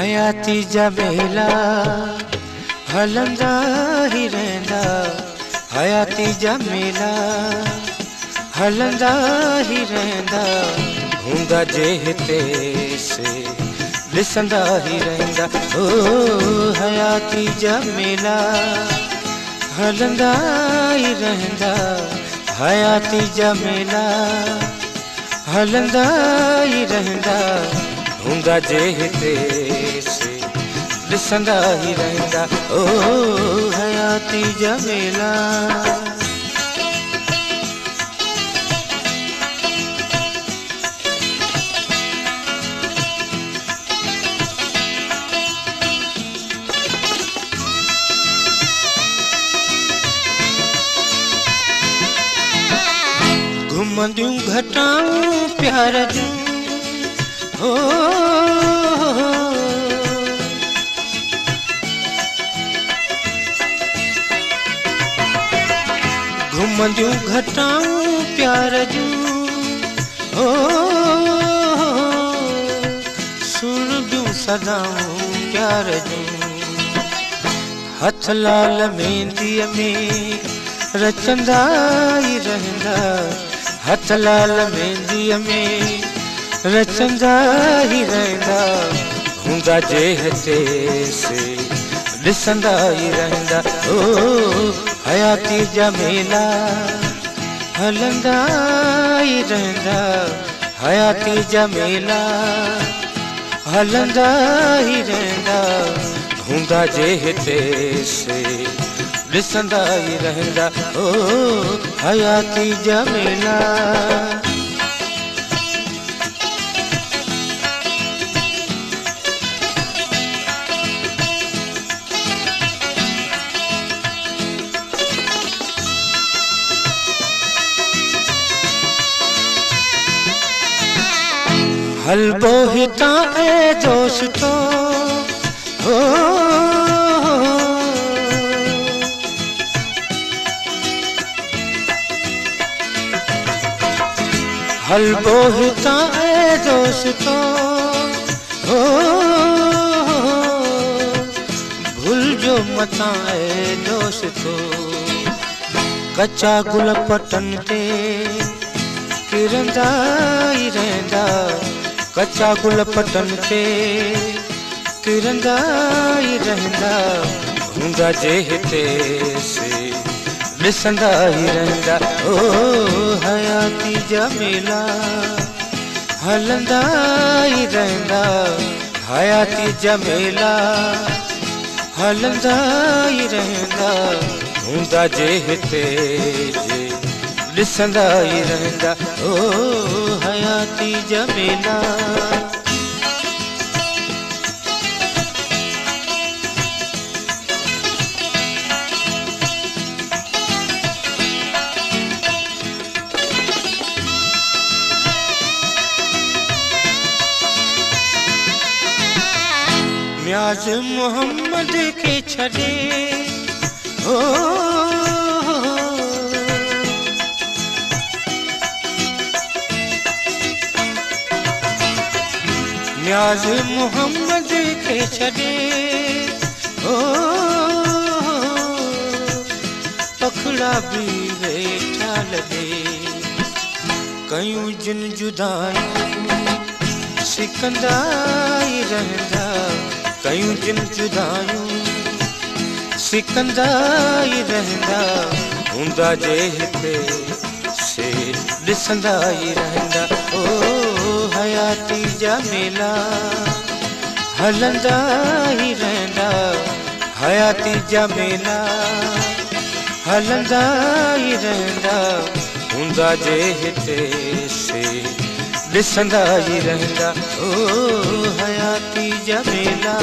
हयाती जा मेला हलंदा ही रहंदा, हयाती जा मेला हलंदा ही रहंदा, हूंदा जे हिते से ॾिसंदा ही रहंदा। ओ हयाती जा मेला हलंदा ही रहंदा, हयाती जा मेला हलंदा ही रहंदा, हूंदा जे हिते से ॾिसंदा ही रहंदा। ओ हयाती जा मेला घुमंदियूं घटाऊं प्यार जूं हो, घुमंदियूं घटाऊं प्यार जूं हो, सुणंदियूं सदाऊं प्यार जूं, हथ लाल मेहंदीअ में रचंदा ही रहंदा, हथ लाल मेहंदीअ में रचंदा ही रहंदा, हूंदा जे हिते से ॾिसंदा ही रहंदा। ओ हयाती जा मेला हलंदा ही रहंदा, हयाती जा मेला हलंदा ही रहंदा, हूंदा जे हिते से ॾिसंदा ही रहंदा। ओ हयाती जा मेला हलबो हितां ऐं जोश तो हो, हलबो हितां ऐं जोश तो हो, भुलिजो मतां ऐं जोश तो, कच्चा गुल पटन ते किरंदा ही रहंदा, कच्चा गुल पटन ते किरंदा ही रहंदा, हूंदा जे हिते से ॾिसंदा ही रहंदा। ओ हयाती जा मेला हलंदा ही रहंदा, हयाती जा मेला हलंदा ही रहंदा, हूंदा जे हिते जे ॾिसंदा ही रहंदा। ओ हयाती जा मेला न्याज़ मोहम्मद के छॾे हो, न्याज़ मोहम्मद के छॾे हो, पखड़ा भी वेठा लॻे, कयूं जिन जुदायूं सिकंदा ही रहंदा, कयूं जिन जुदायूं सिकंदा ही रहंदा, हूंदा जे हिते से ॾिसंदा ही रहंदा। ओ हयाती जा मेला हलंदा ही रहंदा, हयाती जा मेला हलंदा ही रहंदा, हूंदा जे हिते से ॾिसंदा ही रहंदा। ओ हयाती जा मेला